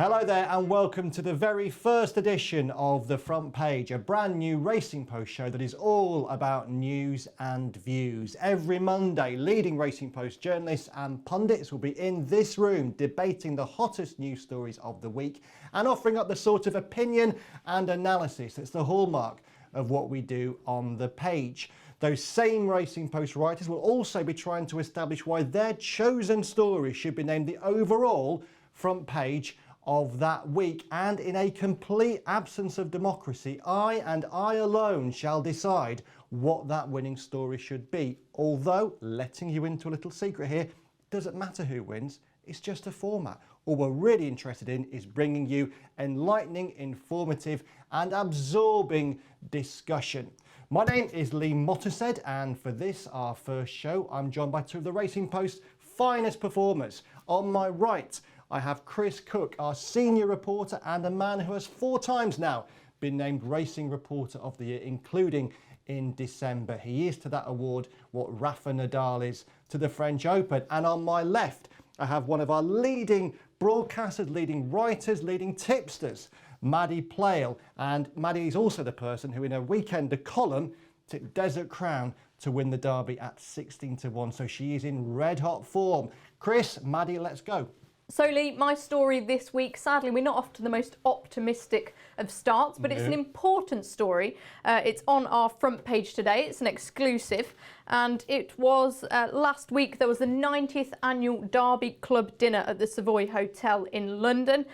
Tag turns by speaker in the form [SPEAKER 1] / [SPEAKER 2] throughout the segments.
[SPEAKER 1] Hello there and welcome to the very first edition of The Front Page, a brand new Racing Post show that is all about news and views. Every Monday, leading Racing Post journalists and pundits will be in this room debating the hottest news stories of the week and offering up the sort of opinion and analysis that's the hallmark of what we do on the page. Those same Racing Post writers will also be trying to establish why their chosen story should be named the overall front page of that week, and in a complete absence of democracy, I and I alone shall decide what that winning story should be. Although, letting you into a little secret here, it doesn't matter who wins, it's just a format. All we're really interested in is bringing you enlightening, informative and absorbing discussion. My name is Lee Mottershead, and for this, our first show, I'm joined by two of the Racing Post's finest performers. On my right, I have Chris Cook, our senior reporter and a man who has 4 times now been named Racing Reporter of the Year, including in December. He is to that award what Rafa Nadal is to the French Open. And on my left, I have one of our leading broadcasters, leading writers, leading tipsters, Maddy Playle. And Maddy is also the person who in a Weekender column took Desert Crown to win the Derby at 16-1. So she is in red hot form. Chris, Maddy, let's go.
[SPEAKER 2] So Lee, my story this week, sadly we're not off to the most optimistic of starts, but it's an important story. It's on our front page today, it's an exclusive, and it was last week there was the 90th annual Derby Club dinner at the Savoy Hotel in London.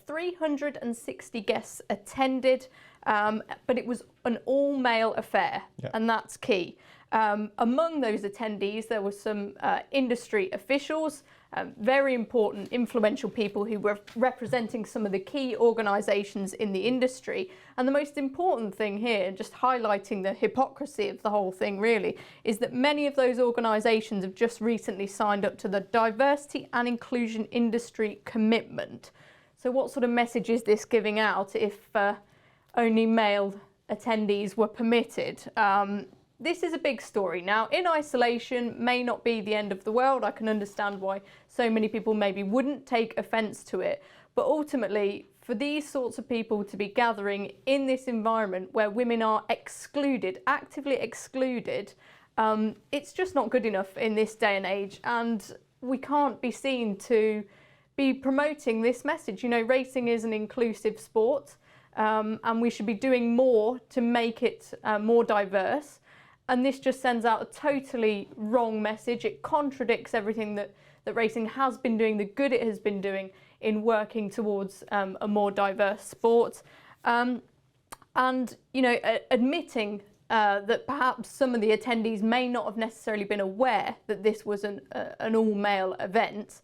[SPEAKER 2] 360 guests attended, but it was an all-male affair, and that's key. Among those attendees there were some industry officials, very important, influential people who were representing some of the key organisations in the industry. And the most important thing here, just highlighting the hypocrisy of the whole thing really, is that many of those organisations have just recently signed up to the Diversity and Inclusion Industry Commitment. So what sort of message is this giving out if only male attendees were permitted? This is a big story. Now, in isolation may not be the end of the world. I can understand why so many people maybe wouldn't take offence to it. But ultimately, for these sorts of people to be gathering in this environment where women are excluded, actively excluded, it's just not good enough in this day and age. And we can't be seen to be promoting this message. You know, racing is an inclusive sport, and we should be doing more to make it more diverse. And this just sends out a totally wrong message. It contradicts everything that racing has been doing, the good it has been doing in working towards a more diverse sport. And, you know, admitting that perhaps some of the attendees may not have necessarily been aware that this was an all-male event.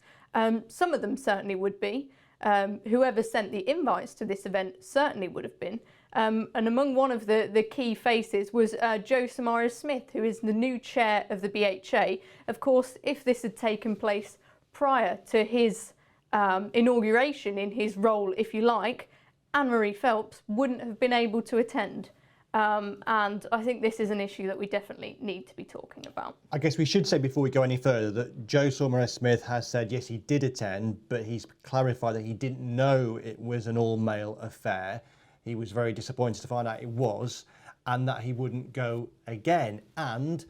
[SPEAKER 2] Some of them certainly would be. Whoever sent the invites to this event certainly would have been. And among one of the key faces was Joe Samara-Smith, who is the new chair of the BHA. Of course, if this had taken place prior to his inauguration in his role, if you like, Anne-Marie Phelps wouldn't have been able to attend. And I think this is an issue that we definitely need to be talking about.
[SPEAKER 1] I guess we should say before we go any further that Joe Samara-Smith has said yes, he did attend, but he's clarified that he didn't know it was an all-male affair. He was very disappointed to find out it was, and that he wouldn't go again. And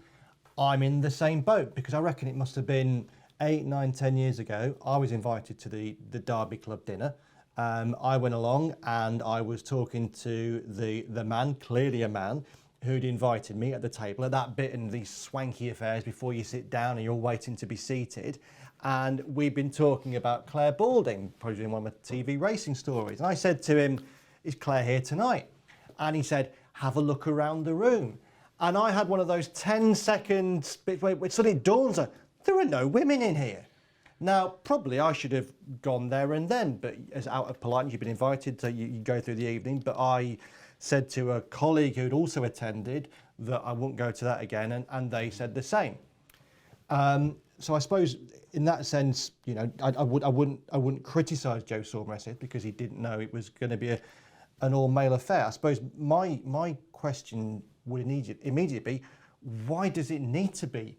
[SPEAKER 1] I'm in the same boat, because I reckon it must have been 8, 9, 10 years ago. I was invited to the Derby Club dinner. I went along and I was talking to the man, clearly a man, who'd invited me at the table at that bit in these swanky affairs before you sit down and you're waiting to be seated. And we'd been talking about Claire Balding, probably doing one of my TV racing stories. And I said to him, "Is Claire here tonight?" And he said, "Have a look around the room." And I had one of those 10-second bits where it suddenly dawns on, there are no women in here. Now, probably I should have gone there and then, but as out of politeness, you've been invited, so you go through the evening. But I said to a colleague who'd also attended that I wouldn't go to that again, and they said the same. So I suppose in that sense, you know, I wouldn't criticise Joe Samara-Smith because he didn't know it was going to be an all-male affair. I suppose my question would immediately be, why does it need to be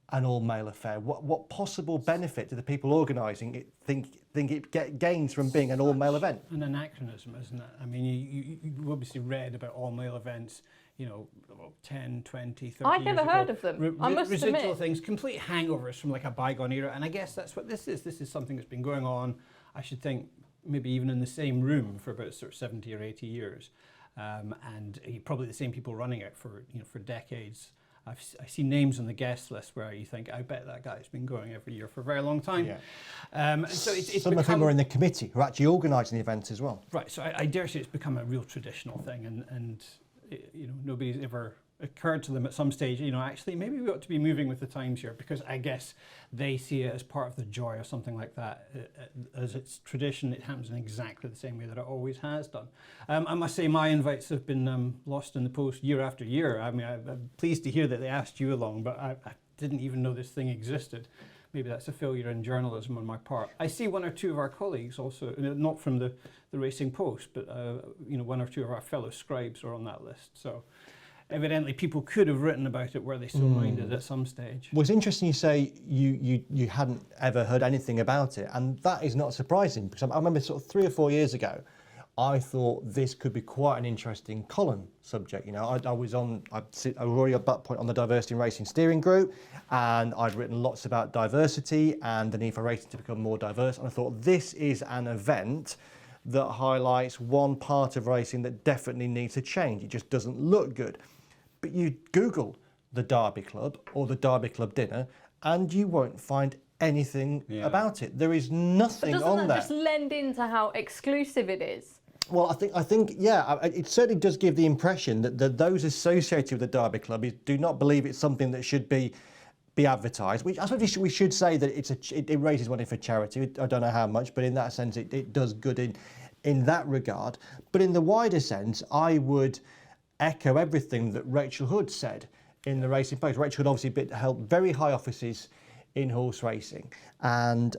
[SPEAKER 1] an all-male affair? What possible benefit do the people organising it think it gains from being an all-male event?
[SPEAKER 3] An anachronism, isn't it? I mean, you obviously read about all-male events, 10, 20, 30
[SPEAKER 2] I'd never
[SPEAKER 3] years
[SPEAKER 2] heard
[SPEAKER 3] ago.
[SPEAKER 2] of them. I must
[SPEAKER 3] residual
[SPEAKER 2] admit.
[SPEAKER 3] things, complete hangovers from like a bygone era, and I guess that's what this is. This is something that's been going on, I should think, maybe even in the same room for about sort of 70 or 80 years, and probably the same people running it for decades. I see names on the guest list where you think, I bet that guy's been going every year for a very long time.
[SPEAKER 1] Yeah.
[SPEAKER 3] So it's
[SPEAKER 1] Some of whom are in the committee who are actually organising the event as well.
[SPEAKER 3] Right, so I dare say it's become a real traditional thing, and nobody's ever occurred to them at some stage, actually maybe we ought to be moving with the times here, because I guess they see it as part of the joy or something like that. As it's tradition, it happens in exactly the same way that it always has done. I must say my invites have been lost in the post year after year. I mean, I'm pleased to hear that they asked you along, but I didn't even know this thing existed. Maybe that's a failure in journalism on my part. I see one or two of our colleagues also, not from the Racing Post, but one or two of our fellow scribes are on that list. So evidently people could have written about it were they so minded at some stage.
[SPEAKER 1] Well, it's interesting you say you hadn't ever heard anything about it, and that is not surprising, because I remember sort of 3 or 4 years ago, I thought this could be quite an interesting column subject. I was already at that point on the Diversity in Racing Steering Group, and I'd written lots about diversity and the need for racing to become more diverse, and I thought this is an event that highlights one part of racing that definitely needs to change. It just doesn't look good. But you Google the Derby Club or the Derby Club dinner, and you won't find anything about it. There is nothing on there.
[SPEAKER 2] Doesn't that just lend into how exclusive it is?
[SPEAKER 1] Well, I think, it certainly does give the impression that those associated with the Derby Club do not believe it's something that should be advertised. I suppose we should say that it raises money for charity. I don't know how much, but in that sense, it does good in that regard. But in the wider sense, I would echo everything that Rachel Hood said in the Racing Post. Rachel Hood obviously held very high offices in horse racing, and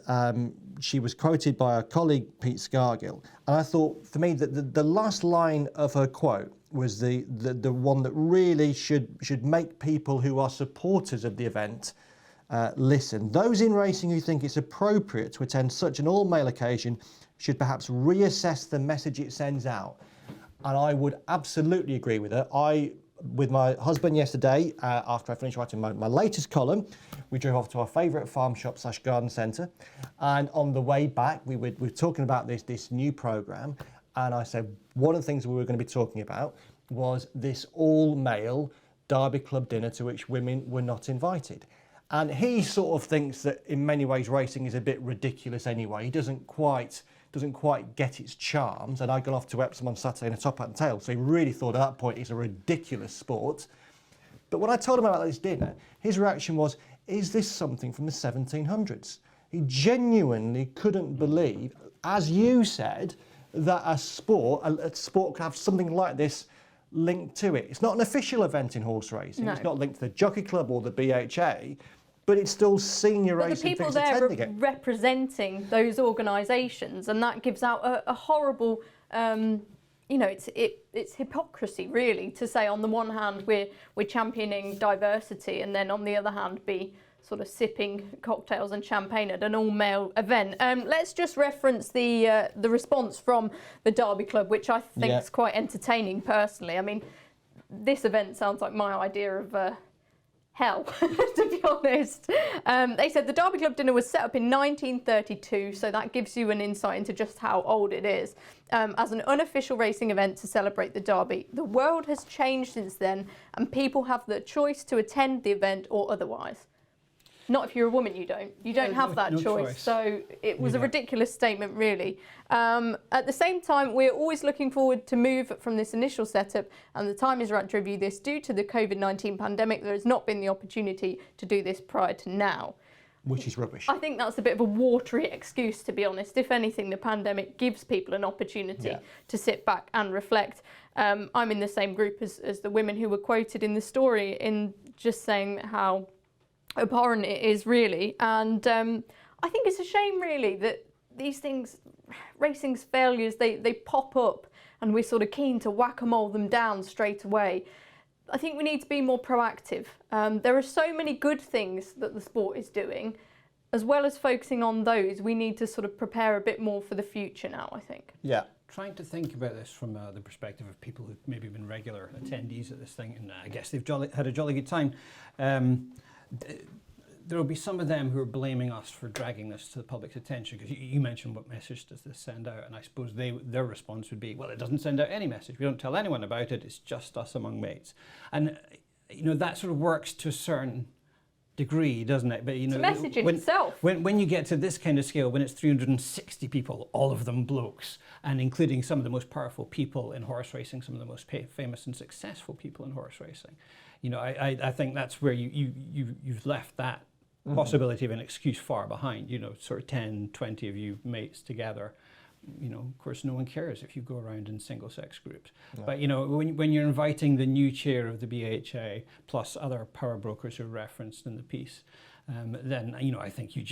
[SPEAKER 1] she was quoted by her colleague Pete Scargill, and I thought, for me, that the last line of her quote was the one that really should make people who are supporters of the event listen. Those in racing who think it's appropriate to attend such an all-male occasion should perhaps reassess the message it sends out. And I would absolutely agree with her. With my husband yesterday, after I finished writing my latest column, we drove off to our favourite farm shop / garden centre, and on the way back we were talking about this new programme, and I said one of the things we were going to be talking about was this all-male Derby Club dinner to which women were not invited. And he sort of thinks that in many ways racing is a bit ridiculous anyway. He doesn't quite get its charms, and I got off to Epsom on Saturday in a top hat and tail, so he really thought at that point it's a ridiculous sport. But when I told him about this dinner, his reaction was, is this something from the 1700s? He genuinely couldn't believe, as you said, that a sport could have something like this linked to it. It's not an official event in horse racing. No. It's not linked to the Jockey Club or the BHA, but it's still senior racing.
[SPEAKER 2] But the people there representing those organisations, and that gives out a horrible, it's hypocrisy really to say on the one hand we're championing diversity, and then on the other hand be sort of sipping cocktails and champagne at an all-male event. Let's just reference the response from the Derby Club, which I think is quite entertaining personally. I mean, this event sounds like my idea of hell, to be honest. They said the Derby Club dinner was set up in 1932, so that gives you an insight into just how old it is, as an unofficial racing event to celebrate the Derby. The world has changed since then, and people have the choice to attend the event or otherwise. Not if you're a woman, you don't. You don't have that choice. So it was a ridiculous statement, really. At the same time, we're always looking forward to move from this initial setup, and the time is right to review this. Due to the COVID-19 pandemic, there has not been the opportunity to do this prior to now.
[SPEAKER 1] Which is rubbish.
[SPEAKER 2] I think that's a bit of a watery excuse, to be honest. If anything, the pandemic gives people an opportunity to sit back and reflect. I'm in the same group as the women who were quoted in the story, in just saying how abhorrent it is, really. And I think it's a shame, really, that these things, racing's failures, they pop up and we're sort of keen to whack-a-mole them down straight away. I think we need to be more proactive. There are so many good things that the sport is doing. As well as focusing on those, we need to sort of prepare a bit more for the future now, I think.
[SPEAKER 1] Yeah.
[SPEAKER 3] Trying to think about this from the perspective of people who've maybe been regular attendees at this thing, and I guess they've had a jolly good time. There will be some of them who are blaming us for dragging this to the public's attention, because you mentioned what message does this send out, and I suppose their response would be, well, it doesn't send out any message. We don't tell anyone about it. It's just us among mates. And that sort of works to a certain degree, doesn't it? But
[SPEAKER 2] it's a message in itself.
[SPEAKER 3] When you get to this kind of scale, when it's 360 people, all of them blokes, and including some of the most powerful people in horse racing, some of the most famous and successful people in horse racing, I think that's where you've left that possibility of an excuse far behind. Sort of 10, 20 of you mates together. Of course, no one cares if you go around in single-sex groups. No. But, when you're inviting the new chair of the BHA, plus other power brokers who are referenced in the piece, then, I think you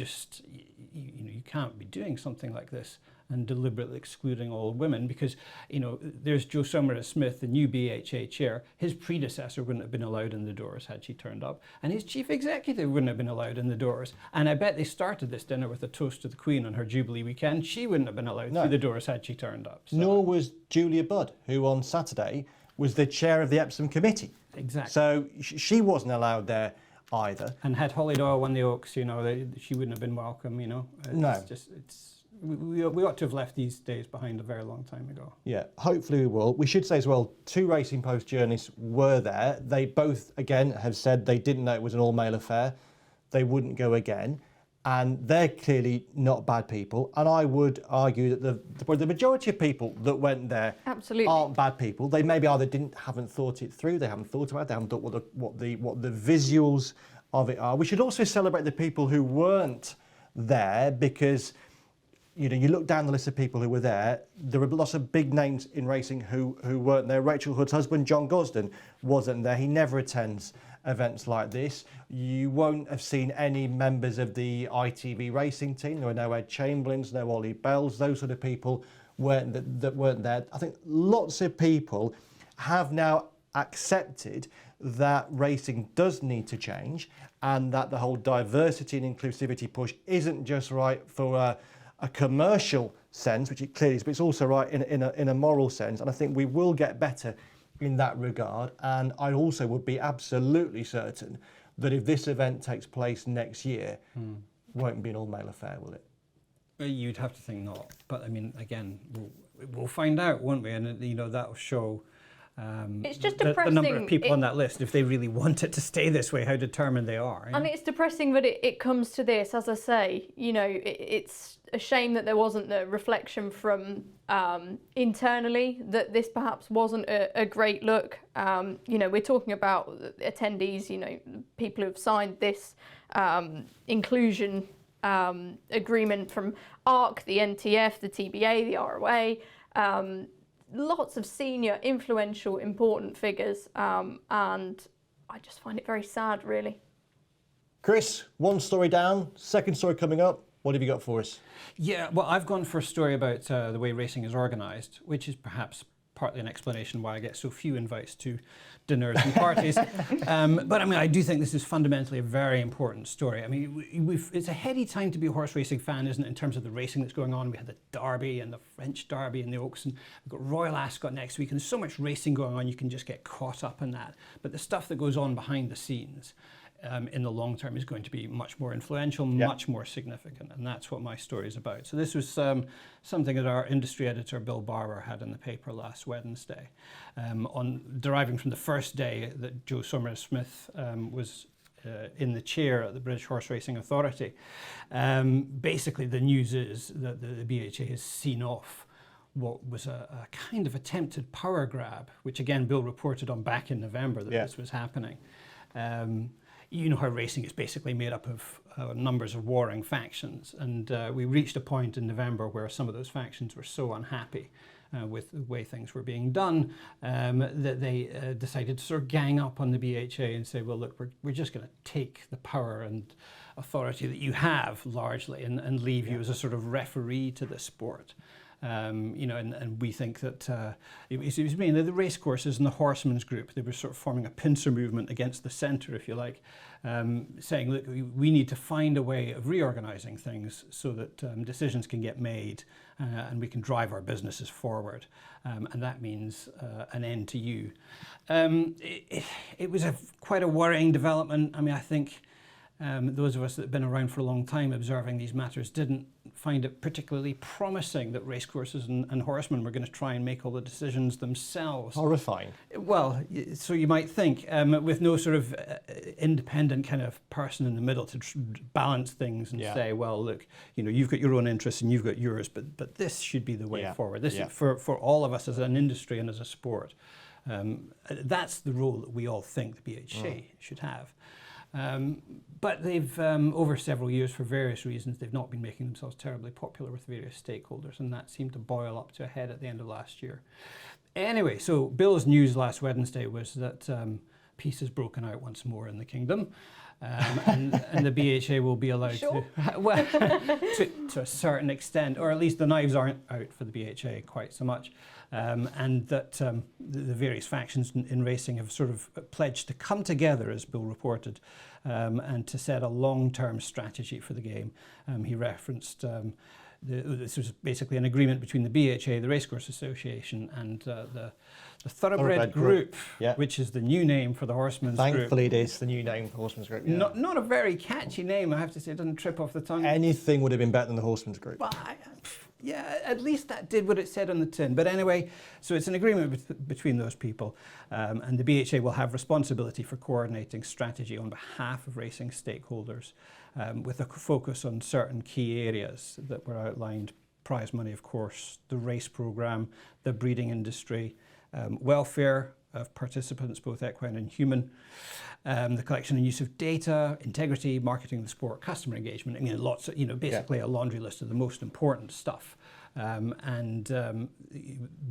[SPEAKER 3] can't be doing something like this and deliberately excluding all women, because, there's Jo Somers-Smith, the new BHA chair. His predecessor wouldn't have been allowed in the doors had she turned up, and his chief executive wouldn't have been allowed in the doors. And I bet they started this dinner with a toast to the Queen on her Jubilee weekend. She wouldn't have been allowed through the doors had she turned up. So.
[SPEAKER 1] Nor was Julia Budd, who on Saturday was the chair of the Epsom Committee.
[SPEAKER 3] Exactly.
[SPEAKER 1] So she wasn't allowed there either.
[SPEAKER 3] And had Holly Doyle won the Oaks, she wouldn't have been welcome. We ought to have left these days behind a very long time ago.
[SPEAKER 1] Yeah, hopefully we will. We should say as well, 2 Racing Post journalists were there. They both, again, have said they didn't know it was an all-male affair. They wouldn't go again. And they're clearly not bad people. And I would argue that the majority of people that went there
[SPEAKER 2] absolutely
[SPEAKER 1] aren't bad people. They maybe either haven't thought it through, they haven't thought about it, they haven't thought what the visuals of it are. We should also celebrate the people who weren't there, because you look down the list of people who were there, there were lots of big names in racing who weren't there. Rachel Hood's husband, John Gosden, wasn't there. He never attends events like this. You won't have seen any members of the ITV racing team. There were no Ed Chamberlains, no Ollie Bells. Those sort of people weren't there. I think lots of people have now accepted that racing does need to change, and that the whole diversity and inclusivity push isn't just right for a commercial sense, which it clearly is, but it's also right in a moral sense. And I think we will get better in that regard. And I also would be absolutely certain that if this event takes place next year, won't be an all-male affair, will it?
[SPEAKER 3] You'd have to think not. But I mean, again, we'll find out, won't we? And that will show
[SPEAKER 2] it's just
[SPEAKER 3] the
[SPEAKER 2] depressing.
[SPEAKER 3] number of people on that list, if they really want it to stay this way, how determined they are.
[SPEAKER 2] And it's depressing that it comes to this. As I say, it's a shame that there wasn't the reflection from internally that this perhaps wasn't a great look. We're talking about attendees, people who have signed this inclusion agreement from ARC, the NTF, the TBA, the ROA. Lots of senior, influential, important figures, and I just find it very sad, really.
[SPEAKER 1] Chris, 1 story down, 2nd story coming up. What have you got for us?
[SPEAKER 3] Yeah, well, I've gone for a story about the way racing is organised, which is perhaps partly an explanation why I get so few invites to dinners and parties. But I mean, I do think this is fundamentally a very important story. I mean, it's a heady time to be a horse racing fan, isn't it, in terms of the racing that's going on. We had the Derby and the French Derby and the Oaks, and we've got Royal Ascot next week, and there's so much racing going on, you can just get caught up in that. But the stuff that goes on behind the scenes in the long term is going to be much more influential, much more significant, and that's what my story is about. So this was something that our industry editor Bill Barber had in the paper last Wednesday, deriving from the first day that Jo Somers-Smith was in the chair at the British Horse Racing Authority. Basically, the news is that the BHA has seen off what was a kind of attempted power grab, which again Bill reported on back in November that this was happening. You know how racing is basically made up of numbers of warring factions, and we reached a point in November where some of those factions were so unhappy with the way things were being done that they decided to sort of gang up on the BHA and say, well, look, we're just going to take the power and authority that you have largely and leave you as a sort of referee to the sport. You know, and we think that it was mainly the racecourses and the horsemen's group. They were sort of forming a pincer movement against the centre, if you like, saying, look, we need to find a way of reorganising things so that decisions can get made and we can drive our businesses forward. And that means an end to you. It was quite a worrying development. I mean, I think those of us that have been around for a long time observing these matters didn't find it particularly promising that racecourses and horsemen were going to try and make all the decisions themselves.
[SPEAKER 1] Horrifying.
[SPEAKER 3] Well, so you might think, with no sort of independent kind of person in the middle to balance things and say, well, look, you know, you've got your own interests and you've got yours, but this should be the way forward. This is for all of us as an industry and as a sport. That's the role that we all think the BHA should have. But they've, over several years, for various reasons, they've not been making themselves terribly popular with various stakeholders, and that seemed to boil up to a head at the end of last year. Anyway, so Bill's news last Wednesday was that peace has broken out once more in the kingdom, and the BHA will be allowed to, well, to a certain extent, or at least the knives aren't out for the BHA quite so much. And that the various factions in racing have sort of pledged to come together, as Bill reported, and to set a long-term strategy for the game. He referenced this was basically an agreement between the BHA, the Racecourse Association, and the Thoroughbred Group, which is the new name for the Horsemen's Group.
[SPEAKER 1] Thankfully, it is the new name for the Horsemen's Group. Yeah.
[SPEAKER 3] Not a very catchy name, I have to say. It doesn't trip off the tongue.
[SPEAKER 1] Anything would have been better than the Horsemen's Group.
[SPEAKER 3] Well, yeah, at least that did what it said on the tin. But anyway, so it's an agreement between those people, and the BHA will have responsibility for coordinating strategy on behalf of racing stakeholders, with a focus on certain key areas that were outlined: prize money, of course, the race programme, the breeding industry, welfare of participants, both equine and human, the collection and use of data, integrity, marketing of the sport, customer engagement. I mean, lots of, you know, basically a laundry list of the most important stuff. And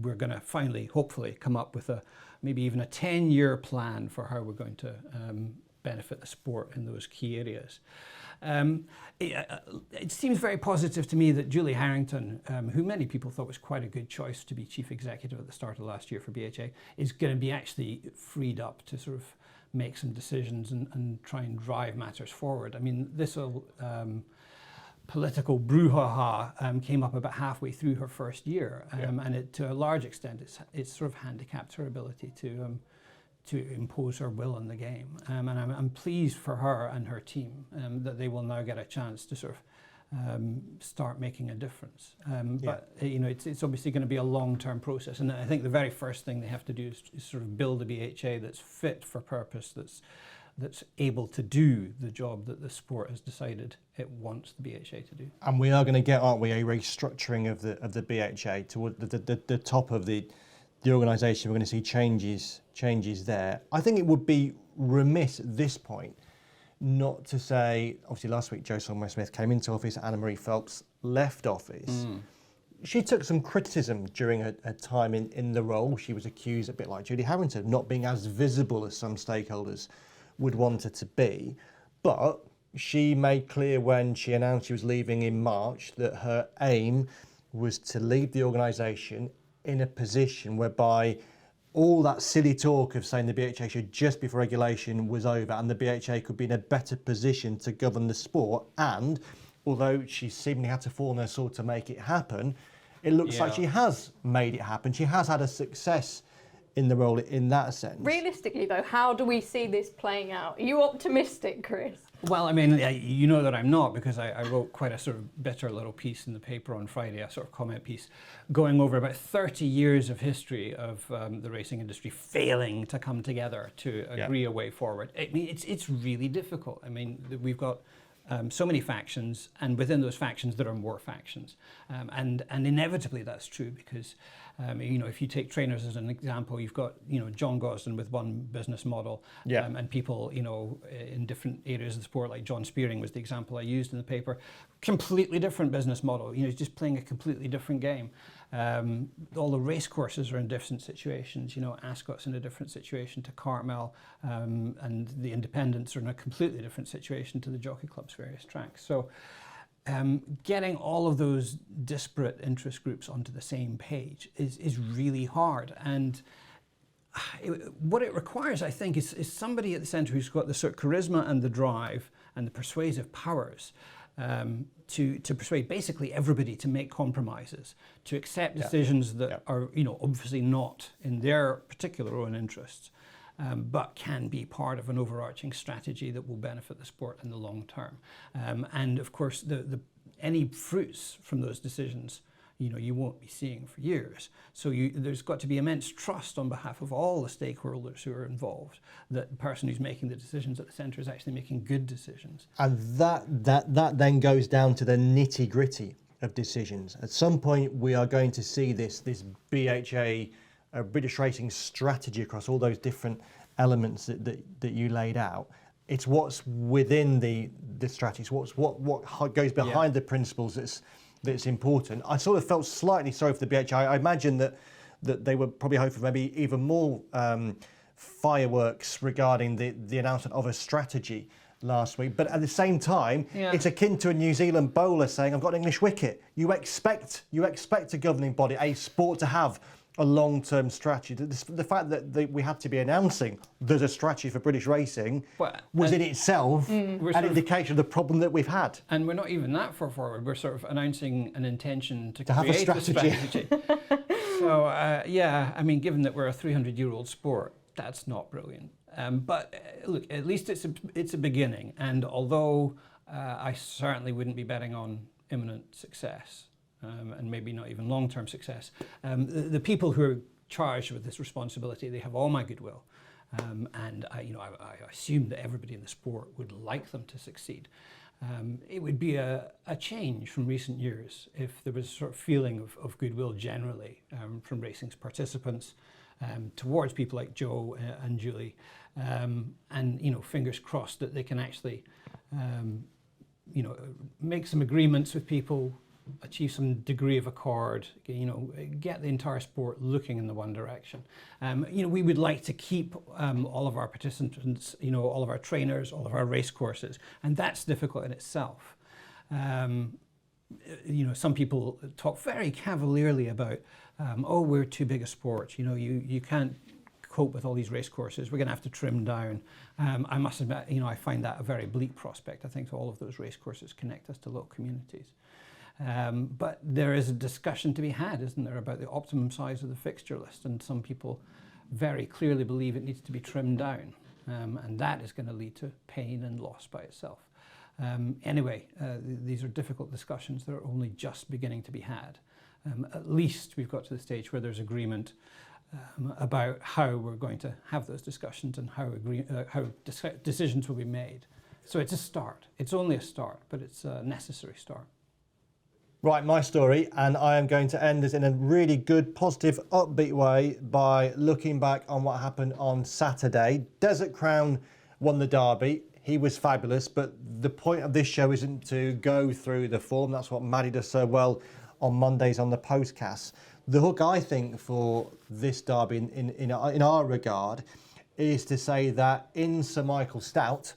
[SPEAKER 3] we're going to finally, hopefully, come up with maybe even a 10-year plan for how we're going to benefit the sport in those key areas. It seems very positive to me that Julie Harrington, who many people thought was quite a good choice to be chief executive at the start of last year for BHA, is going to be actually freed up to sort of make some decisions and try and drive matters forward. I mean, this political brouhaha came up about halfway through her first year, and it, to a large extent, it's sort of handicapped her ability to impose her will on the game. And I'm pleased for her and her team that they will now get a chance to sort of start making a difference. But you know, it's obviously going to be a long-term process, and I think the very first thing they have to do is sort of build a BHA that's fit for purpose, that's able to do the job that the sport has decided it wants the BHA to do. And
[SPEAKER 1] we are going to get, aren't we, a restructuring of the BHA toward the top of the organisation. We're going to see changes there. I think it would be remiss at this point not to say, obviously last week Joe Solomon-Smith came into office, Anna Marie Phelps left office. She took some criticism during her time in the role. She was accused, a bit like Julie Harrington, of not being as visible as some stakeholders would want her to be. But she made clear when she announced she was leaving in March that her aim was to leave the organisation in a position whereby all that silly talk of saying the BHA should just be for regulation was over, and the BHA could be in a better position to govern the sport. And although she seemingly had to fall on her sword to make it happen, it looks like she has made it happen. She has had a success in the role in that sense.
[SPEAKER 2] Realistically though, how do we see this playing out? Are you optimistic, Chris?
[SPEAKER 3] Well, I mean, you know that I'm not, because I wrote quite a sort of bitter little piece in the paper on Friday, a sort of comment piece, going over about 30 years of history of the racing industry failing to come together to agree a way forward. I mean, it's really difficult. I mean, we've got so many factions, and within those factions there are more factions, and inevitably that's true, because you know, if you take trainers as an example, you've got, you know, John Gosden with one business model, and people, you know, in different areas of the sport, like John Spearing was the example I used in the paper, completely different business model. You know, he's just playing a completely different game. All the race courses are in different situations. You know, Ascot's in a different situation to Cartmel, and the independents are in a completely different situation to the jockey club's various tracks. So getting all of those disparate interest groups onto the same page is really hard. And what it requires, I think, is somebody at the centre who's got the sort of charisma and the drive and the persuasive powers to persuade basically everybody to make compromises, to accept decisions that are, obviously not in their particular own interests, but can be part of an overarching strategy that will benefit the sport in the long term. And of course, any fruits from those decisions, you won't be seeing for years. So there's got to be immense trust on behalf of all the stakeholders who are involved that the person who's making the decisions at the centre is actually making good decisions.
[SPEAKER 1] And that then goes down to the nitty gritty of decisions. At some point, we are going to see this BHA, British Racing strategy across all those different elements that you laid out. It's what's within the strategy, what goes behind the principles that's important. I sort of felt slightly sorry for the BHA. I imagine that they were probably hoping for maybe even more fireworks regarding the announcement of a strategy last week. But at the same time, it's akin to a New Zealand bowler saying, I've got an English wicket. You expect a governing body, a sport, to have a long-term strategy. The fact that we had to be announcing there's a strategy for British racing was in itself an indication of the problem that we've had.
[SPEAKER 3] And we're not even that far forward. We're sort of announcing an intention to
[SPEAKER 1] have a
[SPEAKER 3] create
[SPEAKER 1] strategy.
[SPEAKER 3] So, I mean, given that we're a 300-year-old sport, that's not brilliant. But look, at least it's a beginning. And although I certainly wouldn't be betting on imminent success, and maybe not even long-term success, the people who are charged with this responsibility, they have all my goodwill. And I assume that everybody in the sport would like them to succeed. It would be a change from recent years if there was a sort of feeling of goodwill generally from racing's participants towards people like Joe and Julie, and fingers crossed that they can actually make some agreements with people, achieve some degree of accord, get the entire sport looking in the one direction. We would like to keep all of our participants, all of our trainers, all of our race courses, and that's difficult in itself. Some people talk very cavalierly about, we're too big a sport. You can't cope with all these race courses. We're going to have to trim down. I must admit, I find that a very bleak prospect. I think all of those race courses connect us to local communities. But there is a discussion to be had, isn't there, about the optimum size of the fixture list, and some people very clearly believe it needs to be trimmed down, and that is going to lead to pain and loss by itself. These are difficult discussions that are only just beginning to be had. At least we've got to the stage where there's agreement about how we're going to have those discussions and how decisions will be made. So it's a start. It's only a start, but it's a necessary start.
[SPEAKER 1] Right, my story, and I am going to end this in a really good, positive, upbeat way by looking back on what happened on Saturday. Desert Crown won the Derby. He was fabulous, but the point of this show isn't to go through the form. That's what Maddy does so well on Mondays on the postcast. The hook, I think, for this Derby in our regard is to say that in Sir Michael Stoute,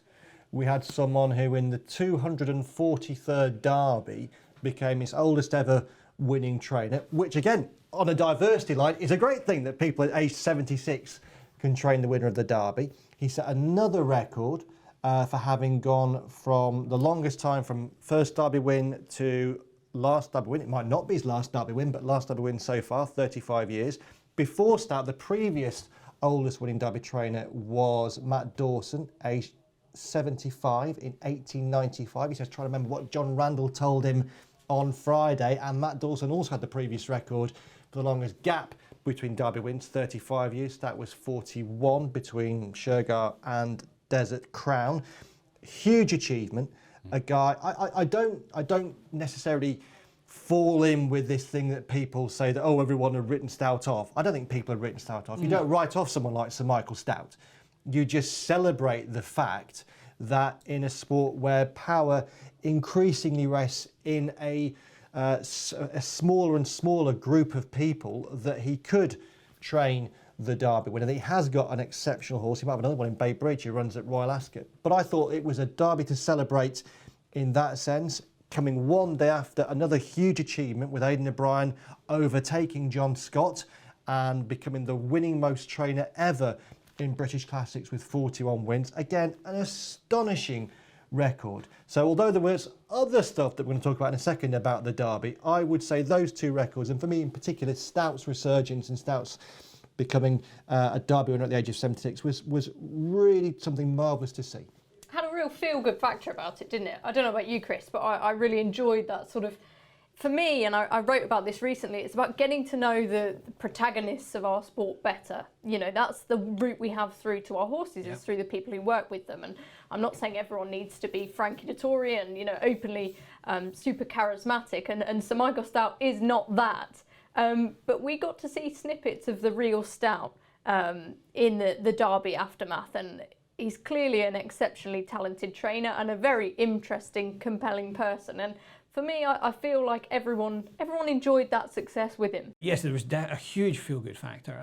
[SPEAKER 1] we had someone who in the 243rd Derby became his oldest ever winning trainer, which again, on a diversity line, is a great thing that people at age 76 can train the winner of the Derby. He set another record for having gone from the longest time from first Derby win to last Derby win. It might not be his last Derby win, but last Derby win so far, 35 years. Before Stoute, the previous oldest winning Derby trainer was Matt Dawson, aged 75 in 1895. He's just trying to remember what John Randall told him on Friday, and Matt Dawson also had the previous record for the longest gap between Derby wins, 35 years. That was 41 between Shergar and Desert Crown. Huge achievement. A guy, I don't necessarily fall in with this thing that people say that, everyone had written Stoute off. I don't think people have written Stoute off. You don't write off someone like Sir Michael Stoute. You just celebrate the fact that in a sport where power increasingly rests in a smaller and smaller group of people, that he could train the Derby winner. He has got an exceptional horse. He might have another one in Baybridge who runs at Royal Ascot. But I thought it was a Derby to celebrate in that sense. coming one day after another huge achievement with Aidan O'Brien overtaking John Scott and becoming the winning most trainer ever in British Classics with 41 wins. Again, an astonishing record. So although there was other stuff that we're going to talk about in a second about the Derby, I would say those two records, and for me in particular, Stout's resurgence and Stout's becoming a Derby winner at the age of 76 was really something marvellous to see.
[SPEAKER 2] Had a real feel-good factor about it, didn't it? I don't know about you, Chris, but I really enjoyed that sort of, for me, and I wrote about this recently, it's about getting to know the protagonists of our sport better. You know, that's the route we have through to our horses, is through the people who work with them. And I'm not saying everyone needs to be Frankie Dettori and, you know, openly super charismatic, and Sir Michael Stout is not that. But we got to see snippets of the real Stout in the Derby aftermath, and he's clearly an exceptionally talented trainer and a very interesting, compelling person. And for me, I feel like everyone enjoyed that success with him.
[SPEAKER 3] Yes, there was a huge feel-good factor.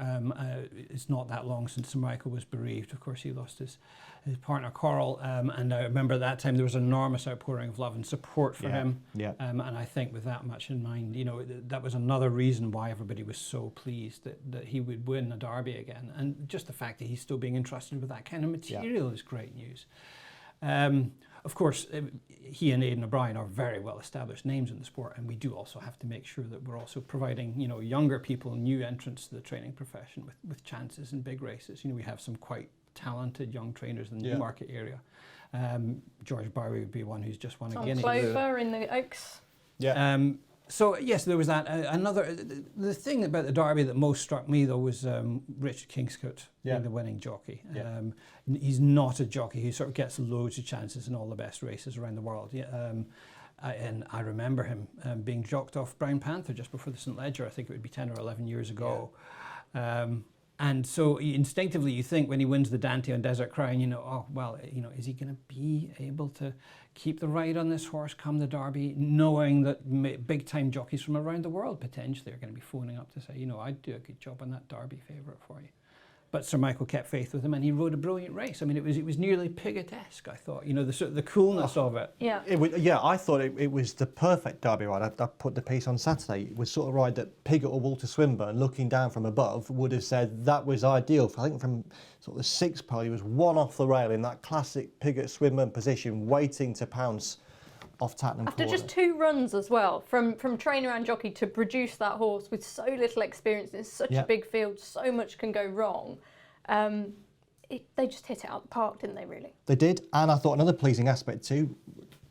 [SPEAKER 3] It's not that long since Sir Michael was bereaved. Of course, he lost his partner Coral, and I remember at that time there was an enormous outpouring of love and support for him. Yeah. And I think with that much in mind, you know, that was another reason why everybody was so pleased that he would win a Derby again. And just the fact that he's still being entrusted with that kind of material is great news. Of course, he and Aidan O'Brien are very well established names in the sport, and we do also have to make sure that we're also providing, you know, younger people, new entrants to the training profession with chances in big races. You know, we have some quite talented young trainers in the Newmarket area. George Bowery would be one who's just won a Guinea.
[SPEAKER 2] Clover in the Oaks.
[SPEAKER 3] Yeah. So yes, there was that. The thing about the Derby that most struck me though was Richard Kingscote being the winning jockey. He's not a jockey who sort of gets loads of chances in all the best races around the world. And I remember him being jocked off Brown Panther just before the St Leger. I think it would be 10 or 11 years ago. And so instinctively you think when he wins the Dante on Desert Crown, you know, oh, well, you know, is he going to be able to keep the ride on this horse come the Derby, knowing that big time jockeys from around the world potentially are going to be phoning up to say, you know, I'd do a good job on that Derby favourite for you. But Sir Michael kept faith with him and he rode a brilliant race. I mean, it was nearly Pigot-esque, I thought, you know, the coolness of it.
[SPEAKER 2] Yeah.
[SPEAKER 1] I thought it was the perfect Derby ride. I put the piece on Saturday. It was sort of a ride that Pigot or Walter Swinburne, looking down from above, would have said that was ideal. I think from sort of the sixth pole, he was one off the rail in that classic Pigot-Swinburne position, waiting to pounce off Tattenham
[SPEAKER 2] After
[SPEAKER 1] Corner.
[SPEAKER 2] just 2 runs as well, from trainer and jockey to produce that horse with so little experience in such a big field, so much can go wrong. They just hit it out the park, didn't they, really?
[SPEAKER 1] They did, and I thought another pleasing aspect too,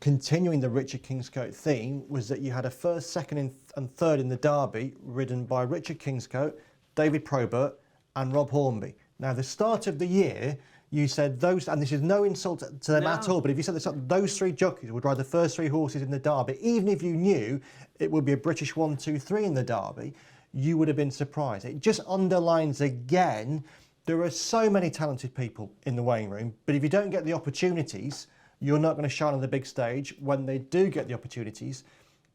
[SPEAKER 1] continuing the Richard Kingscote theme, was that you had a first, second and third in the Derby ridden by Richard Kingscote, David Probert and Rob Hornby. Now, the start of the year, you said those, and this is no insult to them at all, but if you said those 3 jockeys would ride the first 3 horses in the Derby, even if you knew it would be a British 1, 2, 3 in the Derby, you would have been surprised. It just underlines again, there are so many talented people in the weighing room, but if you don't get the opportunities, you're not going to shine on the big stage. When they do get the opportunities,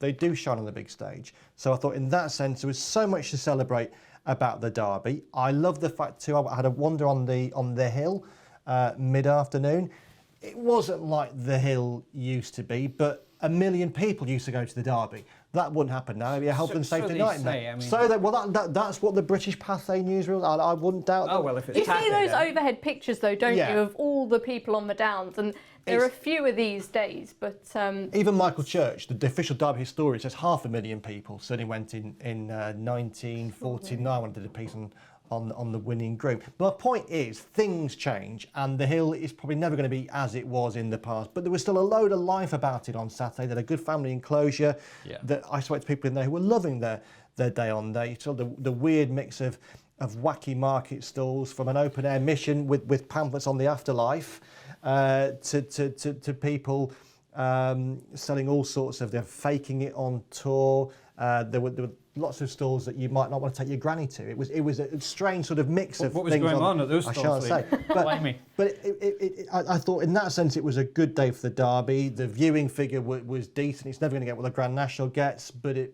[SPEAKER 1] they do shine on the big stage. So I thought in that sense, there was so much to celebrate about the Derby. I love the fact too, I had a wander on the hill mid-afternoon. It wasn't like the hill used to be, but 1 million people used to go to the Derby. That wouldn't happen now. It'd be a health and safety nightmare. That's what the British Pathé newsreel. I wouldn't doubt that.
[SPEAKER 3] Oh well, if it's
[SPEAKER 2] you see those overhead pictures though, don't you, of all the people on the downs, and there are fewer these days. But
[SPEAKER 1] even Michael Church, the official Derby historian, says 500,000 people certainly went in 1949 when I did a piece on the winning group. But my point is, things change, and the hill is probably never going to be as it was in the past. But there was still a load of life about it on Saturday. They had a good family enclosure. That I spoke to people in there who were loving their day on day. So the weird mix of wacky market stalls, from an open air mission with pamphlets on the afterlife, to people selling all sorts of, they're faking it on tour. There were lots of stalls that you might not want to take your granny to. It was a strange sort of mix of
[SPEAKER 3] what was
[SPEAKER 1] things
[SPEAKER 3] going on at those stalls.
[SPEAKER 1] I shan't say. But I thought in that sense it was a good day for the Derby. The viewing figure was decent. It's never going to get what the Grand National gets, but it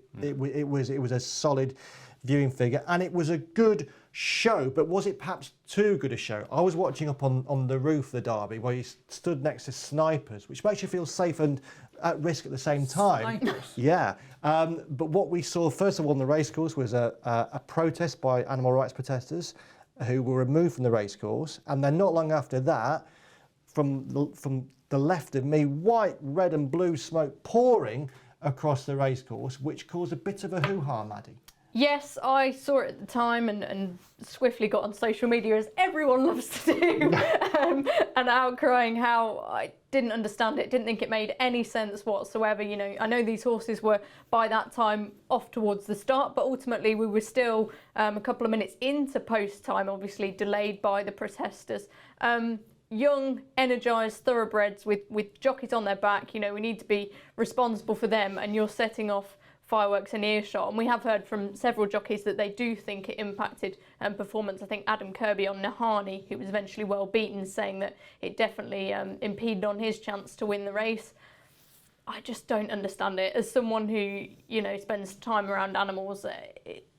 [SPEAKER 1] was a solid viewing figure, and it was a good show. But was it perhaps too good a show? I was watching up on the roof of the Derby where you stood next to snipers, which makes you feel safe and at risk at the same time.
[SPEAKER 3] Snipers.
[SPEAKER 1] Yeah. But what we saw, first of all, on the racecourse was a protest by animal rights protesters who were removed from the racecourse. And then not long after that, from the left of me, white, red and blue smoke pouring across the racecourse, which caused a bit of a hoo-ha, Maddy.
[SPEAKER 2] Yes, I saw it at the time and swiftly got on social media, as everyone loves to do, and outcrying how I didn't understand it, didn't think it made any sense whatsoever. You know, I know these horses were by that time off towards the start, but ultimately we were still a couple of minutes into post time, obviously delayed by the protesters. Young, energised thoroughbreds with jockeys on their back, you know, we need to be responsible for them, and you're setting off fireworks in earshot. And we have heard from several jockeys that they do think it impacted performance. I think Adam Kirby on Nahani, who was eventually well beaten, saying that it definitely impeded on his chance to win the race. I just don't understand it. As someone who, you know, spends time around animals,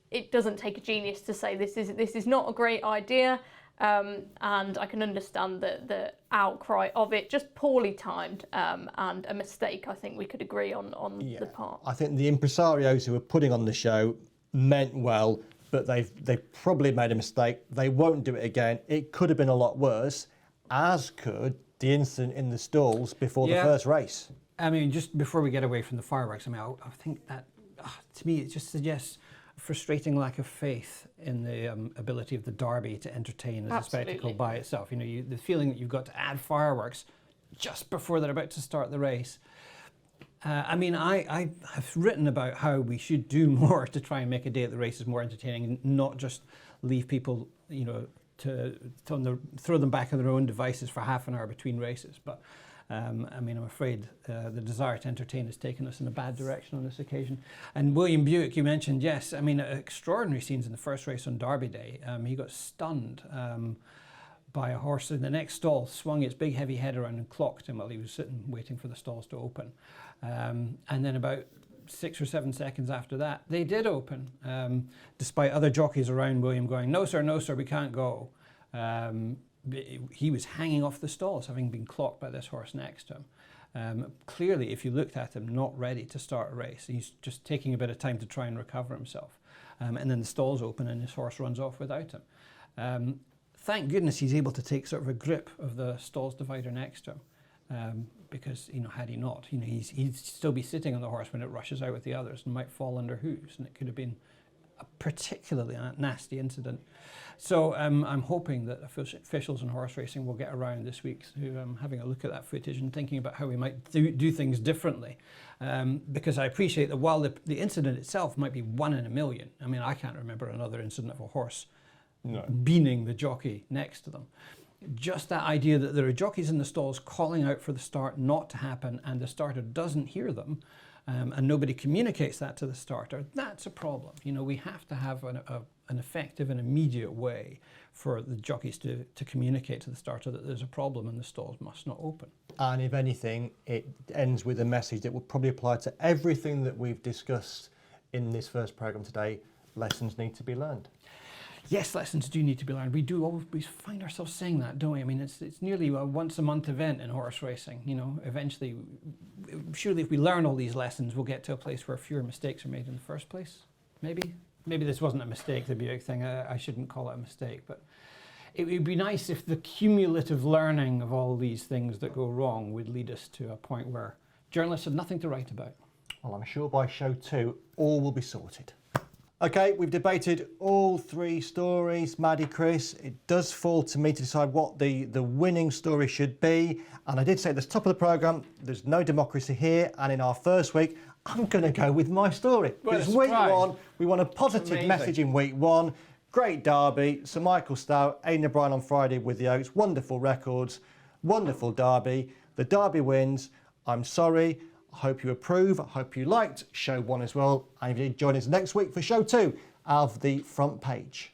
[SPEAKER 2] it doesn't take a genius to say this is not a great idea. And I can understand the outcry of it, just poorly timed and a mistake. I think we could agree on the part.
[SPEAKER 1] I think the impresarios who were putting on the show meant well, but they've probably made a mistake. They won't do it again. It could have been a lot worse, as could the incident in the stalls before the first race.
[SPEAKER 3] I mean, just before we get away from the fireworks, I mean, I think that, to me, it just suggests frustrating lack of faith in the ability of the Derby to entertain as a spectacle by itself. You know, the feeling that you've got to add fireworks just before they're about to start the race. I mean, I have written about how we should do more to try and make a day at the races more entertaining, and not just leave people, you know, to throw them back on their own devices for half an hour between races. But I mean, I'm afraid the desire to entertain has taken us in a bad direction on this occasion. And William Buick, you mentioned, yes, I mean, extraordinary scenes in the first race on Derby Day. He got stunned by a horse in the next stall, swung its big heavy head around and clocked him while he was sitting waiting for the stalls to open. And then about 6 or 7 seconds after that, they did open, despite other jockeys around William going, no sir, we can't go. He was hanging off the stalls, having been clocked by this horse next to him. Clearly, if you looked at him, not ready to start a race. He's just taking a bit of time to try and recover himself. And then the stalls open and his horse runs off without him. Thank goodness he's able to take sort of a grip of the stalls divider next to him. Because, you know, had he not, you know, he'd still be sitting on the horse when it rushes out with the others and might fall under hooves, and it could have been a particularly nasty incident. So I'm hoping that officials in horse racing will get around this week to having a look at that footage and thinking about how we might do things differently. Because I appreciate that while the incident itself might be 1 in a million, I mean, I can't remember another incident of a horse beaning the jockey next to them. Just that idea that there are jockeys in the stalls calling out for the start not to happen, and the starter doesn't hear them, and nobody communicates that to the starter, that's a problem. You know, we have to have an effective and immediate way for the jockeys to communicate to the starter that there's a problem and the stalls must not open.
[SPEAKER 1] And if anything, it ends with a message that will probably apply to everything that we've discussed in this first programme today. Lessons need to be learned.
[SPEAKER 3] Yes, lessons do need to be learned. We do always find ourselves saying that, don't we? I mean, it's nearly a once-a-month event in horse racing. You know, eventually, surely if we learn all these lessons, we'll get to a place where fewer mistakes are made in the first place. Maybe this wasn't a mistake, the Buick thing. I shouldn't call it a mistake, but it would be nice if the cumulative learning of all these things that go wrong would lead us to a point where journalists have nothing to write about.
[SPEAKER 1] Well, I'm sure by show 2, all will be sorted. Okay, we've debated all 3 stories. Maddy, Chris, it does fall to me to decide what the winning story should be. And I did say at the top of the programme, there's no democracy here. And in our first week, I'm going to go with my story. It's week 1. We want a positive message in week 1. Great derby. Sir Michael Stoute, Aidan O'Brien on Friday with the Oaks. Wonderful records. Wonderful derby. The derby wins. I'm sorry. I hope you approve. I hope you liked show 1 as well. And if you join us next week for show 2 of the Front Page.